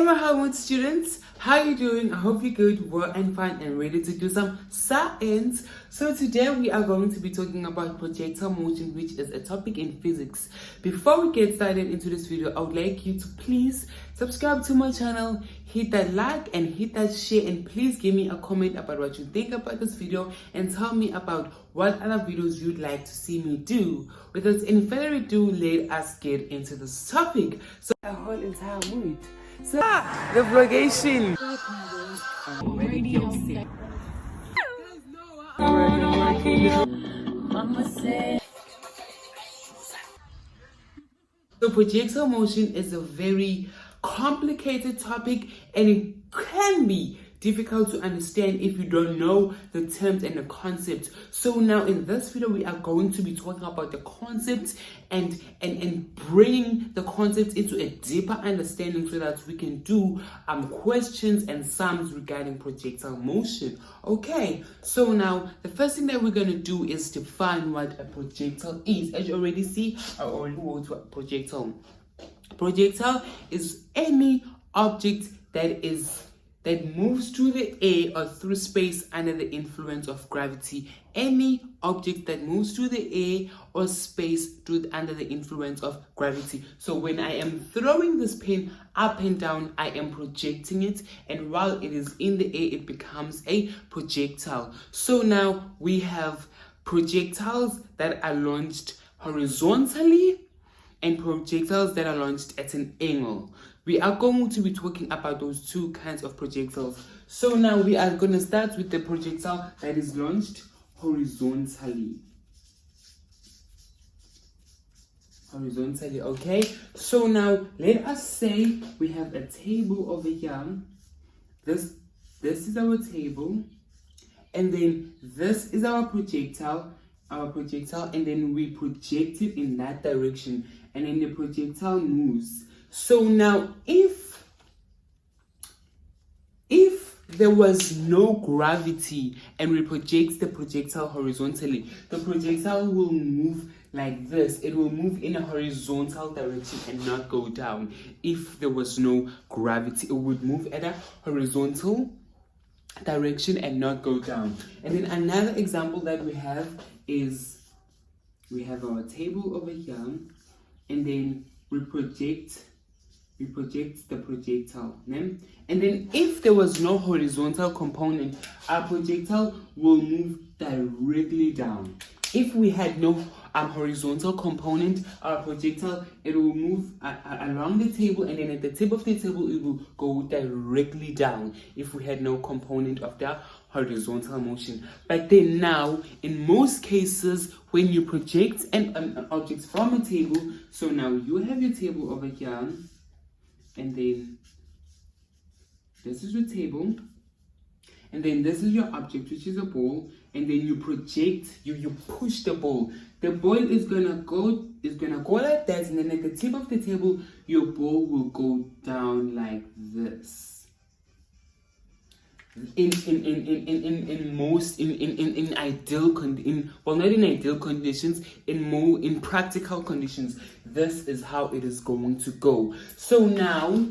my Harvard students, how you doing? I hope you're good, well and fine and ready to do some science. So today we are going to be talking about projectile motion, which is a topic in physics. Before we get started into this video, I would like you to please subscribe to my channel, hit that like and hit that share, and please give me a comment about what you think about this video and tell me about what other videos you'd like to see me do. Without any further ado, let us get into this topic. So a whole entire mood. So the vlogation. So projectile motion is a very complicated topic, and it can be difficult to understand if you don't know the terms and the concepts. So now in this video we are going to be talking about the concepts and bringing the concepts into a deeper understanding so that we can do questions and sums regarding projectile motion. Okay, so now the first thing that we're going to do is define what a projectile is. As you already see, I already wrote what projectile. Projectile is any object that moves through the air or through space under the influence of gravity. Any object that moves through the air or space under the influence of gravity. So when I am throwing this pen up and down, I am projecting it, and while it is in the air, it becomes a projectile. So now we have projectiles that are launched horizontally and projectiles that are launched at an angle. We are going to be talking about those two kinds of projectiles. So now we are going to start with the projectile that is launched horizontally. Horizontally, okay? So now let us say we have a table over here. This is our table, and then this is our projectile, and then we project it in that direction, and then the projectile moves. So now if there was no gravity and we project the projectile horizontally, the projectile will move like this. It will move in a horizontal direction and not go down. If there was no gravity, it would move at a horizontal direction and not go down. And then another example that we have is we have our table over here, and then we project the projectile, and then if there was no horizontal component, our projectile will move directly down. If we had no horizontal component, our projectile, it will move along the table, and then at the tip of the table it will go directly down if we had no component of the horizontal motion. But then now in most cases when you project an object from a table, so now you have your table over here, and then this is your table, and then this is your object, which is a ball, and then you project, you push the ball. The ball is gonna go like that, and then at the tip of the table your ball will go down like this. In practical conditions, this is how it is going to go. So now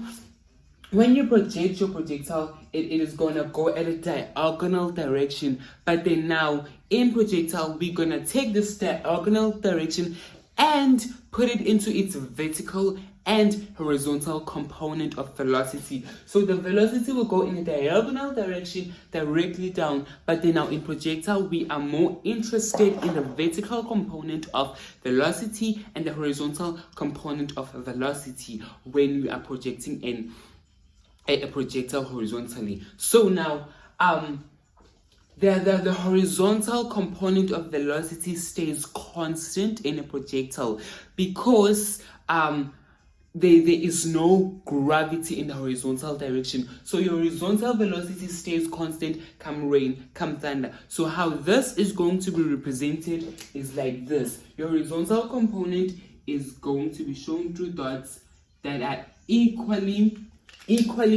when you project your projectile, it is going to go at a diagonal direction. But then now in projectile, we're going to take this diagonal direction and put it into its vertical and horizontal component of velocity. So the velocity will go in a diagonal direction directly down, but then now in projectile we are more interested in the vertical component of velocity and the horizontal component of velocity when we are projecting a projectile horizontally. So now the horizontal component of velocity stays constant in a projectile because there is no gravity in the horizontal direction. So your horizontal velocity stays constant come rain, come thunder. So how this is going to be represented is like this. Your horizontal component is going to be shown through dots that are equally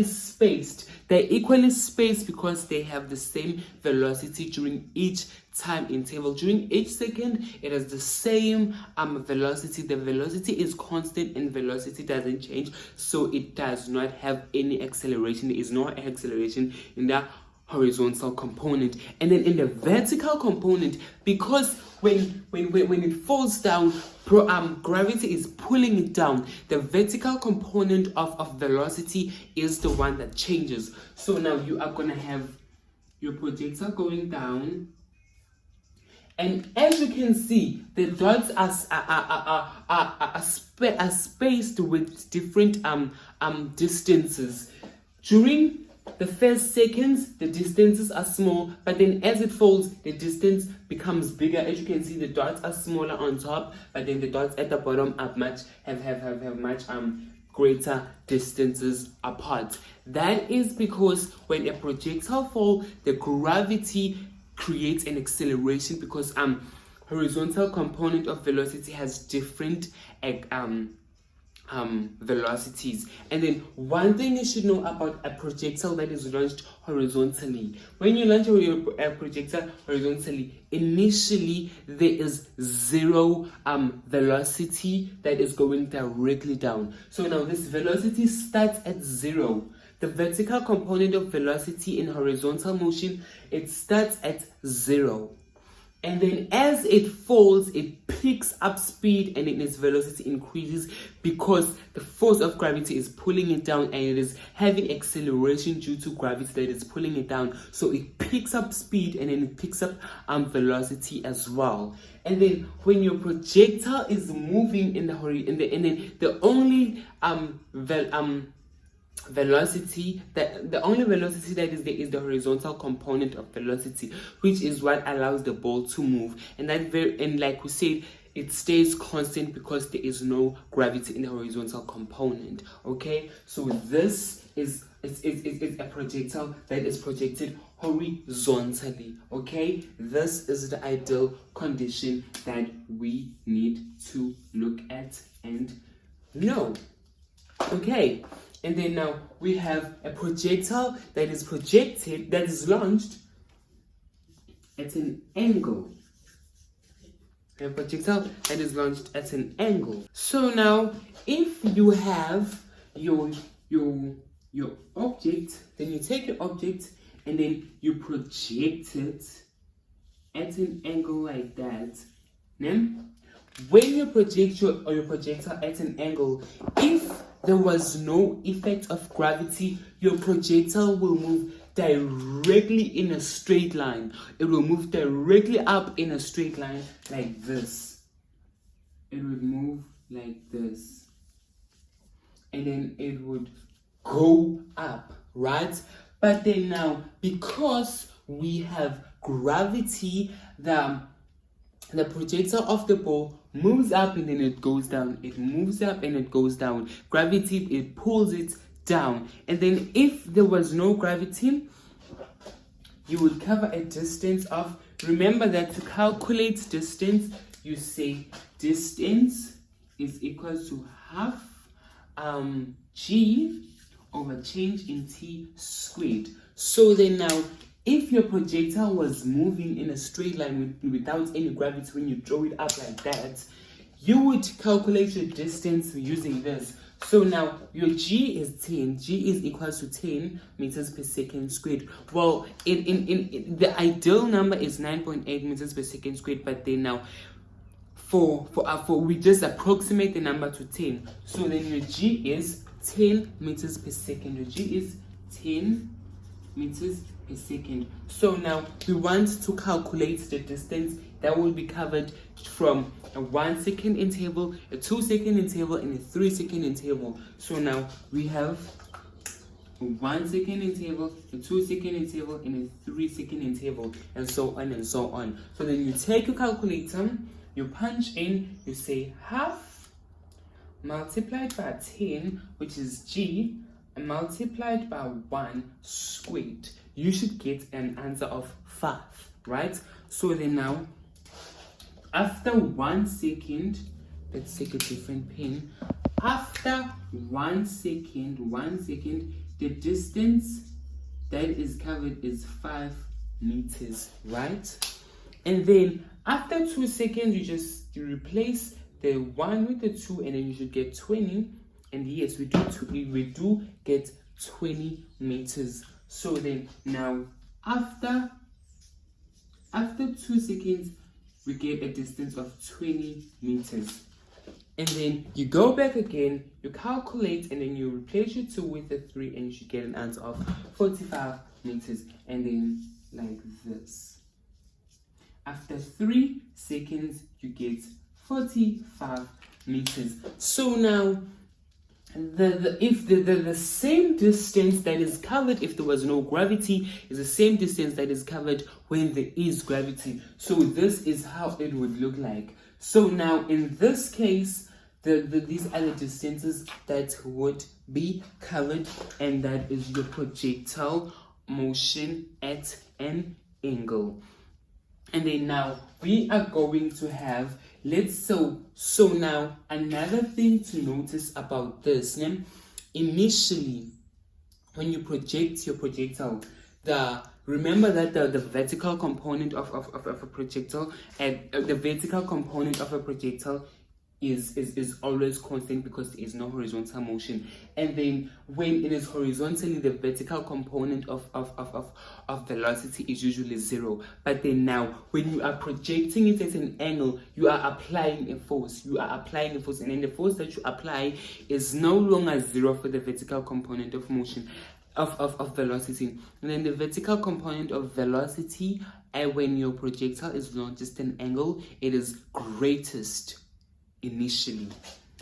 spaced. They're equally spaced because they have the same velocity during each time interval. During each second, it has the same velocity. The velocity is constant and velocity doesn't change, so it does not have any acceleration. There is no acceleration in the horizontal component. And then in the vertical component, because when it falls down, gravity is pulling it down. The vertical component of velocity is the one that changes. So now you are gonna have your projectile going down, and as you can see, the dots are spaced with different distances. During the first seconds, the distances are small, but then as it falls, the distance becomes bigger. As you can see, the dots are smaller on top, but then the dots at the bottom are much greater distances apart. That is because when a projectile falls, the gravity creates an acceleration because horizontal component of velocity has different velocities. And then one thing you should know about a projectile that is launched horizontally: when you launch a projectile horizontally, initially there is zero velocity that is going directly down. So now this velocity starts at zero. The vertical component of velocity in horizontal motion, it starts at zero. And then as it falls, it picks up speed and then its velocity increases because the force of gravity is pulling it down, and it is having acceleration due to gravity that is pulling it down. So it picks up speed and then it picks up velocity as well. And then when your projectile is moving in the only velocity that is there is the horizontal component of velocity, which is what allows the ball to move. And like we said, it stays constant because there is no gravity in the horizontal component. Okay, so this is a projectile that is projected horizontally. Okay, this is the ideal condition that we need to look at and know. Okay, and then now we have a projectile that is launched at an angle. A projectile that is launched at an angle. So now, if you have your object, then you take your object and then you project it at an angle like that. Then, when you project your projectile at an angle, if there was no effect of gravity, your projectile will move directly in a straight line. It will move directly up in a straight line like this. It would move like this. And then it would go up, right? But then now, because we have gravity, the projectile of the ball moves up and then it goes down. It moves up and it goes down. Gravity, it pulls it down. And then if there was no gravity, you would cover a distance of, remember that to calculate distance, you say distance is equal to half g over change in t squared. So then now, if your projectile was moving in a straight line without any gravity, when you throw it up like that, you would calculate your distance using this. So now your g is 10. G is equal to 10 meters per second squared. Well, in the ideal number is 9.8 meters per second squared, but then now for we just approximate the number to 10. So then your g is 10 meters per second. Your g is 10 meters per second. So now we want to calculate the distance that will be covered from a 1 second interval, a 2 second interval, and a 3 second interval. So now we have a 1 second interval, a 2 second interval, and a 3 second interval, and so on and so on. So then you take your calculator, you punch in, you say half multiplied by 10, which is g, and multiplied by 1 squared. You should get an answer of 5, right? So then now, after 1 second, let's take a different pen. After 1 second, the distance that is covered is 5 meters, right? And then after 2 seconds, you replace the 1 with the 2, and then you should get 20. And yes, we do get 20 meters. So then now after 2 seconds, we get a distance of 20 meters. And then you go back again, you calculate, and then you replace your 2 with the 3, and you should get an answer of 45 meters. And then like this. After 3 seconds, you get 45 meters. So now, if the same distance that is covered if there was no gravity is the same distance that is covered when there is gravity. So this is how it would look like. So now in this case, these are the distances that would be covered, and that is your projectile motion at an angle. And then now we are going to have, so now another thing to notice about this, initially when you project your projectile, remember that the vertical component of a projectile, and the vertical component of a projectile is always constant because there is no horizontal motion. And then when it is horizontally, the vertical component of velocity is usually 0. But then now when you are projecting it at an angle, you are applying a force. And then the force that you apply is no longer 0 for the vertical component of motion of velocity. And then the vertical component of velocity, when your projectile is not just an angle, it is greatest initially.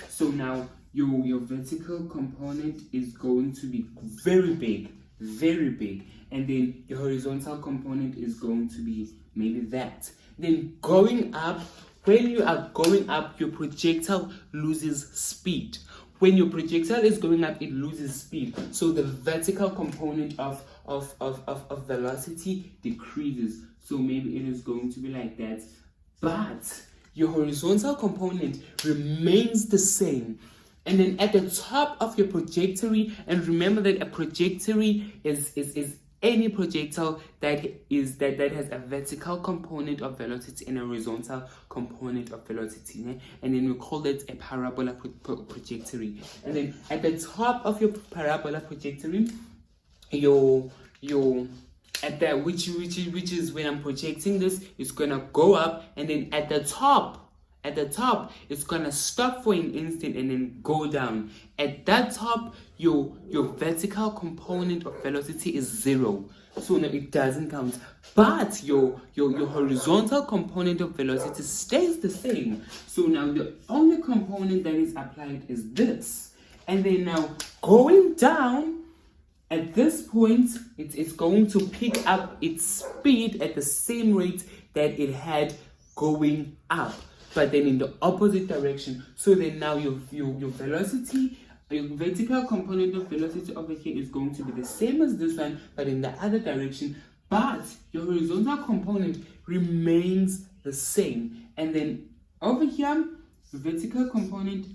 So now your vertical component is going to be very big, and then your horizontal component is going to be maybe that. Then going up, when you are going up, your projectile loses speed. When your projectile is going up, it loses speed. So the vertical component of velocity decreases. So maybe it is going to be like that. But your horizontal component remains the same. And then at the top of your trajectory, and remember that a trajectory is any projectile that has a vertical component of velocity and a horizontal component of velocity, and then we call it a parabola trajectory. And then at the top of your parabola trajectory, which is when I'm projecting this, it's gonna go up, and then at the top it's gonna stop for an instant and then go down. At that top, your vertical component of velocity is 0, so now it doesn't count. But your horizontal component of velocity stays the same. So now the only component that is applied is this. And then now going down, at this point, it's going to pick up its speed at the same rate that it had going up, but then in the opposite direction. So then now your velocity, your vertical component of velocity over here is going to be the same as this one, but in the other direction. But your horizontal component remains the same. And then over here, the vertical component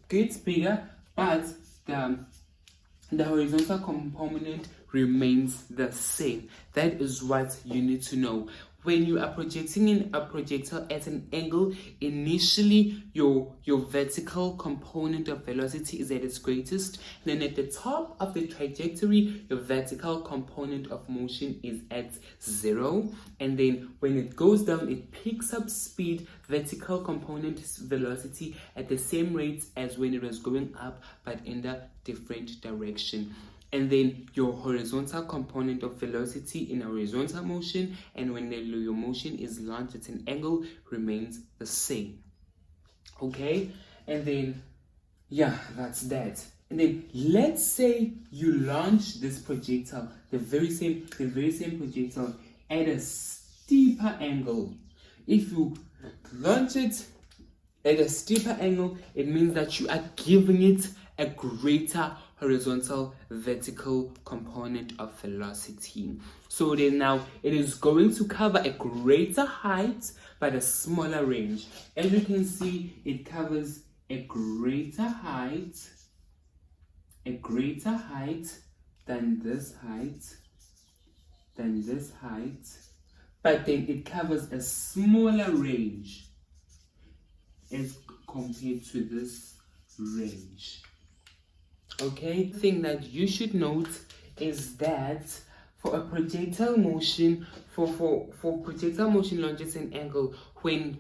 gets bigger, but the horizontal component remains the same. That is what you need to know. When you are projecting in a projectile at an angle, initially your vertical component of velocity is at its greatest. Then at the top of the trajectory, your vertical component of motion is at 0. And then when it goes down, it picks up speed, vertical component velocity, at the same rate as when it was going up, but in the different direction. And then your horizontal component of velocity in a horizontal motion, and when your motion is launched at an angle, remains the same. Okay? And then, yeah, that's that. And then let's say you launch this projectile, the very same projectile, at a steeper angle. If you launch it at a steeper angle, it means that you are giving it a greater horizontal vertical component of velocity. So then now it is going to cover a greater height but a smaller range. As you can see, it covers a greater height than this height, than this height, but then it covers a smaller range as compared to this range. Okay, the thing that you should note is that for a projectile motion, for projectile motion launches an angle when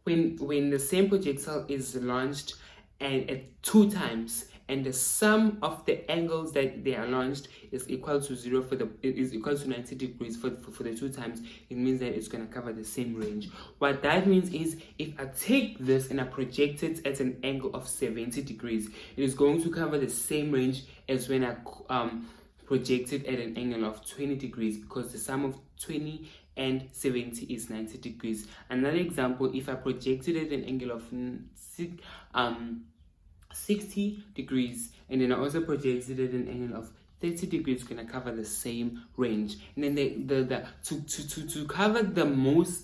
the same projectile is launched at 2 times, and the sum of the angles that they are launched is equal to 0 is equal to 90 degrees for the 2 times. It means that it's going to cover the same range. What that means is, if I take this and I project it at an angle of 70 degrees, it is going to cover the same range as when I project it at an angle of 20 degrees, because the sum of 20 and 70 is 90 degrees. Another example, if I projected at an angle of 60 degrees, and then I also projected at an angle of 30 degrees, going to cover the same range. And then to cover the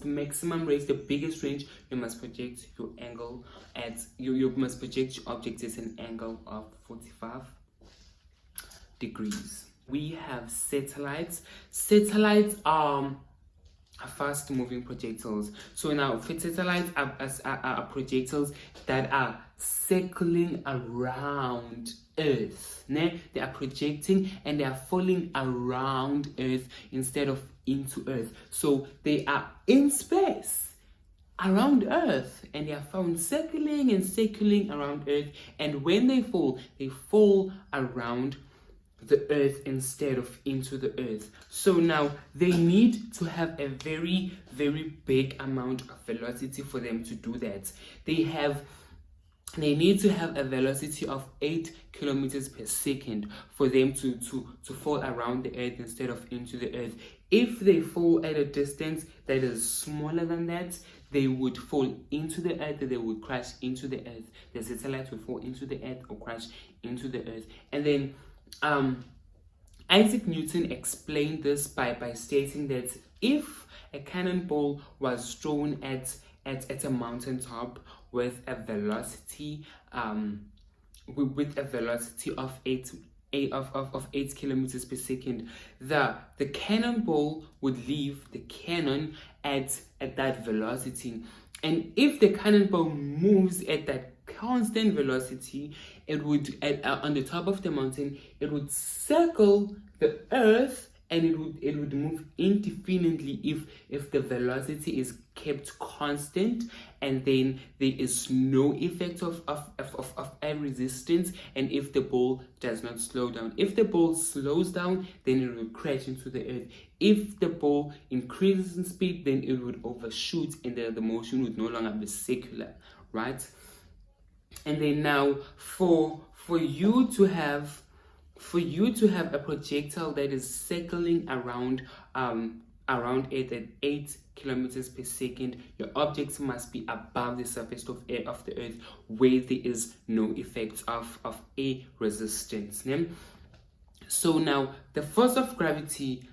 maximum range, the biggest range, you must project your angle at you must project your object at an angle of 45 degrees. We have satellites. Satellites are fast moving projectiles. So now satellites are projectiles that are circling around Earth. They are projecting and they are falling around Earth instead of into Earth. So they are in space around Earth, and they are found circling around Earth, and when they fall around the Earth instead of into the Earth. So now they need to have a very, very big amount of velocity for them to do that. They need to have a velocity of 8 kilometers per second for them to fall around the Earth instead of into the Earth. If they fall at a distance that is smaller than that, they would fall into the Earth, they would crash into the Earth. The satellite will fall into the Earth or crash into the Earth. And then Isaac Newton explained this by stating that if a cannonball was thrown at a mountaintop with a velocity of 8 kilometers per second, the cannonball would leave the cannon at that velocity. And if the cannonball moves at that constant velocity, it would on the top of the mountain, it would circle the Earth, and it would move indefinitely if the velocity is kept constant, and then there is no effect of air resistance, and if the ball does not slow down. If the ball slows down, then it will crash into the Earth. If the ball increases in speed, then it would overshoot, and the motion would no longer be circular, right? And then now for you to have a projectile that is circling around it at 8 kilometers per second, your object must be above the surface of the Earth, where there is no effect of air resistance. So now the force of gravity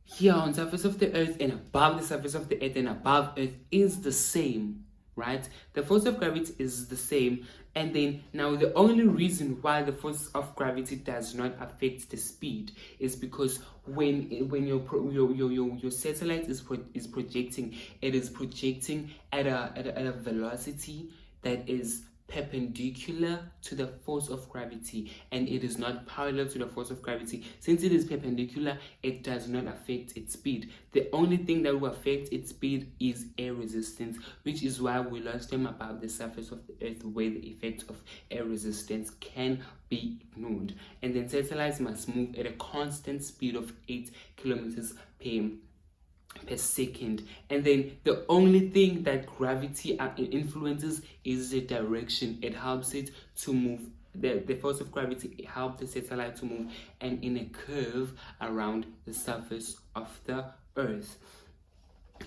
here on the surface of the Earth and above the surface of the Earth and above Earth is the same, right? The force of gravity is the same. And then now the only reason why the force of gravity does not affect the speed is because when your satellite is projecting, it is projecting at a velocity that is perpendicular to the force of gravity, and it is not parallel to the force of gravity. Since it is perpendicular, it does not affect its speed. The only thing that will affect its speed is air resistance, which is why we lost them above the surface of the Earth, where the effect of air resistance can be ignored. And then satellites must move at a constant speed of 8 kilometers per second. And then the only thing that gravity influences is the direction. It helps it to move. The force of gravity helps the satellite to move and in a curve around the surface of the Earth.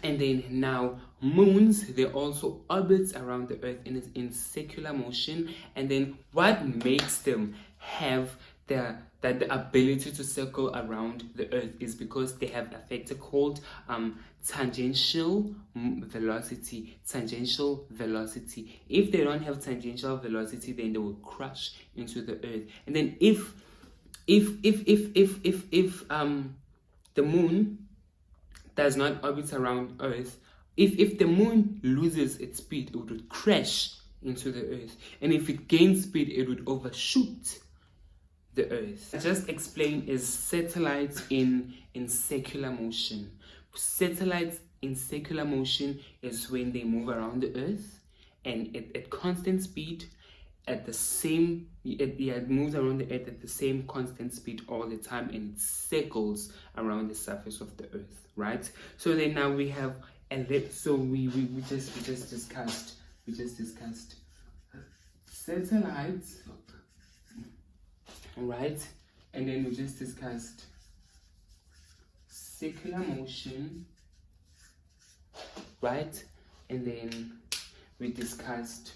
And then now moons, they also orbit around the Earth in circular motion. And then what makes them have the ability to circle around the Earth is because they have a factor called tangential velocity. If they don't have tangential velocity, then they will crash into the Earth. And then if the moon does not orbit around Earth. If the moon loses its speed, it would crash into the Earth. And if it gains speed, it would overshoot the Earth. I just explained is satellites in circular motion. Satellites in circular motion is when they move around the Earth and at constant speed, at the same, it moves around the Earth at the same constant speed all the time, and it circles around the surface of the Earth, right? So then now we have so we just discussed satellites, right? And then we just discussed circular motion, right? And then we discussed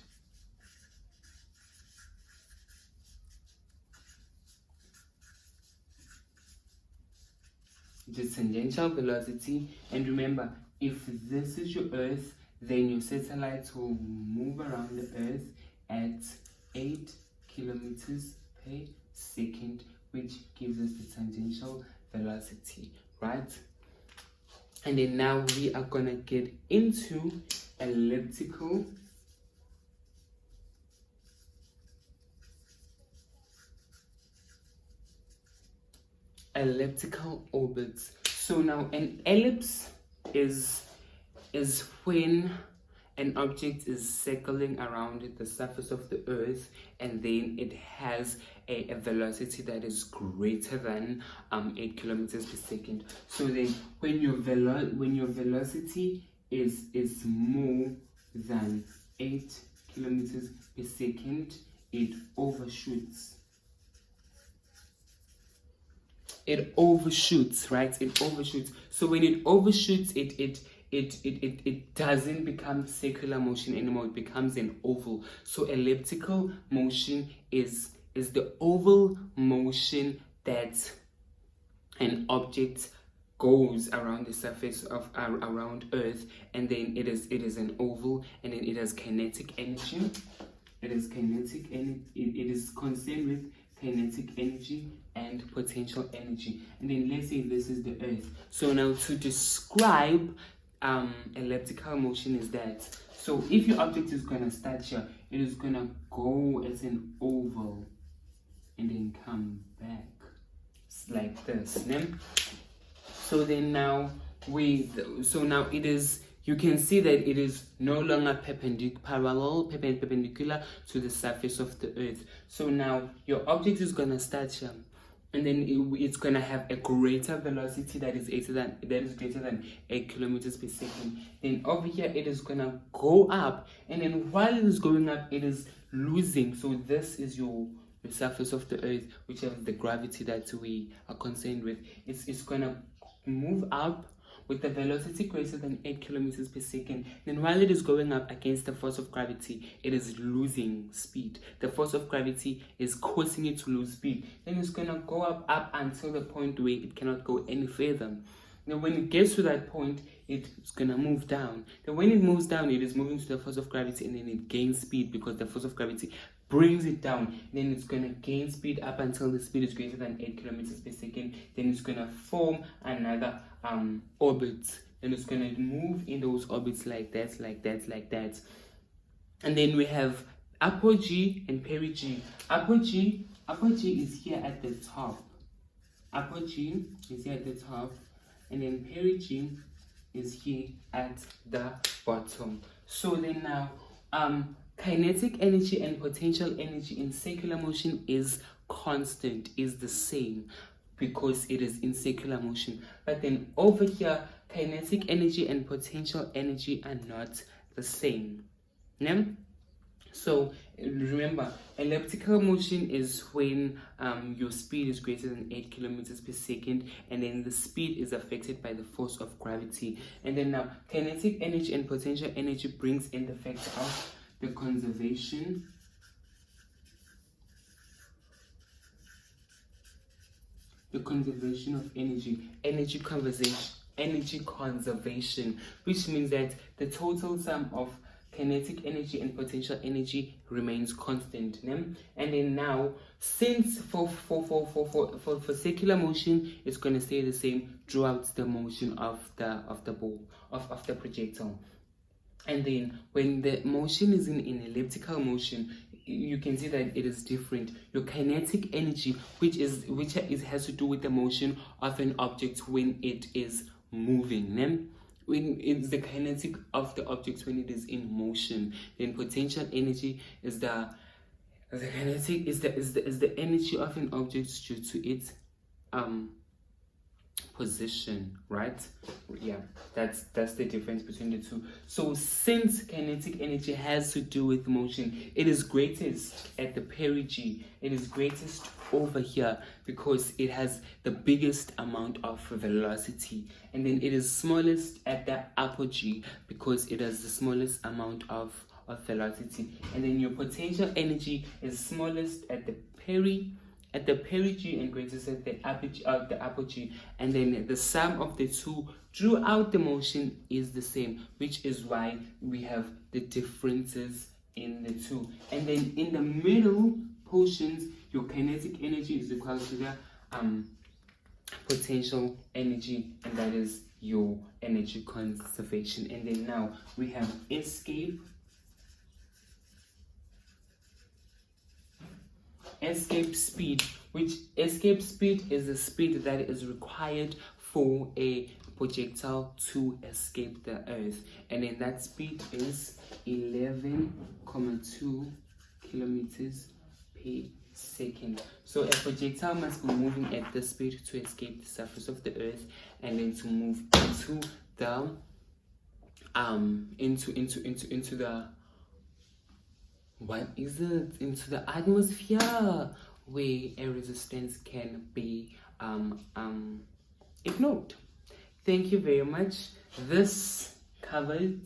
the tangential velocity. And remember, if this is your Earth, then your satellites will move around the Earth at 8 kilometers per second, which gives us the tangential velocity, right? And then now we are gonna get into elliptical orbits. So now an ellipse is when an object is circling around the surface of the Earth, and then it has a velocity that is greater than 8 kilometers per second. So then when your velocity is more than 8 kilometers per second, it overshoots. It overshoots, right? It overshoots. So when it overshoots, it doesn't become circular motion anymore. It becomes an oval. So elliptical motion is the oval motion that an object goes around the surface of around Earth, and then it is an oval, and then it has kinetic energy. It is concerned with kinetic energy and potential energy. And then let's say this is the Earth. So now to describe elliptical motion is that, so if your object is going to start here, it is going to go as an oval and then come back like this. So then now it is, you can see that it is no longer perpendicular to the surface of the Earth. So now your object is going to start here, and then it's going to have a greater velocity that is greater than 8 kilometers per second. Then over here it is going to go up, and then while it is going up, it is losing. So this is your surface of the Earth, which has the gravity that we are concerned with. It's going to move up with the velocity greater than 8 kilometers per second. Then while it is going up against the force of gravity, it is losing speed. The force of gravity is causing it to lose speed. Then it's going to go up until the point where it cannot go any further. Now when it gets to that point, it's going to move down. Then when it moves down, it is moving to the force of gravity, and then it gains speed because the force of gravity brings it down. Then it's going to gain speed up until the speed is greater than 8 kilometers per second. Then it's going to form another orbit, and it's going to move in those orbits like that. And then we have apogee and perigee. Apogee is here at the top. Apogee is here at the top, and then perigee is here at the bottom. So then now kinetic energy and potential energy in circular motion is constant, is the same, because it is in circular motion. But then over here, kinetic energy and potential energy are not the same. Yeah? So remember, elliptical motion is when your speed is greater than 8 kilometers per second, and then the speed is affected by the force of gravity. And then now kinetic energy and potential energy brings in the factor of the conservation of energy conservation, which means that the total sum of kinetic energy and potential energy remains constant. And then now, since for circular motion, it's going to stay the same throughout the motion of the ball of the projectile. And then when the motion is in elliptical motion, you can see that it is different. Your kinetic energy, which has to do with the motion of an object when it is moving. When it's the kinetic of the object when it is in motion. Then potential energy is the kinetic is the energy of an object due to its position, right? Yeah, that's the difference between the two. So since kinetic energy has to do with motion, it is greatest at the perigee. It is greatest over here because it has the biggest amount of velocity, and then it is smallest at the apogee because it has the smallest amount of velocity. And then your potential energy is smallest at the perigee and greatest at the apogee, and then the sum of the two throughout the motion is the same, which is why we have the differences in the two. And then in the middle portions, your kinetic energy is equal to the potential energy, and that is your energy conservation. And then now we have escape speed, which escape speed is the speed that is required for a projectile to escape the earth, and then that speed is 11.2 kilometers per second. So a projectile must be moving at this speed to escape the surface of the earth, and then to move into the into the into the atmosphere, where a resistance can be ignored. Thank you very much. This covered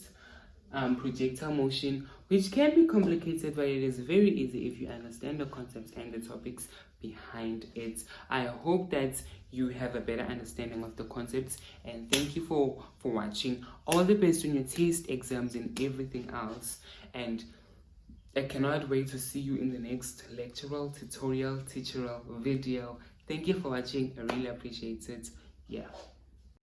projectile motion, which can be complicated, but it is very easy if you understand the concepts and the topics behind it. I hope that you have a better understanding of the concepts, and thank you for watching. All the best on your test exams and everything else, and I cannot wait to see you in the next lectural, tutorial, teacheral video. Thank you for watching. I really appreciate it. Yeah.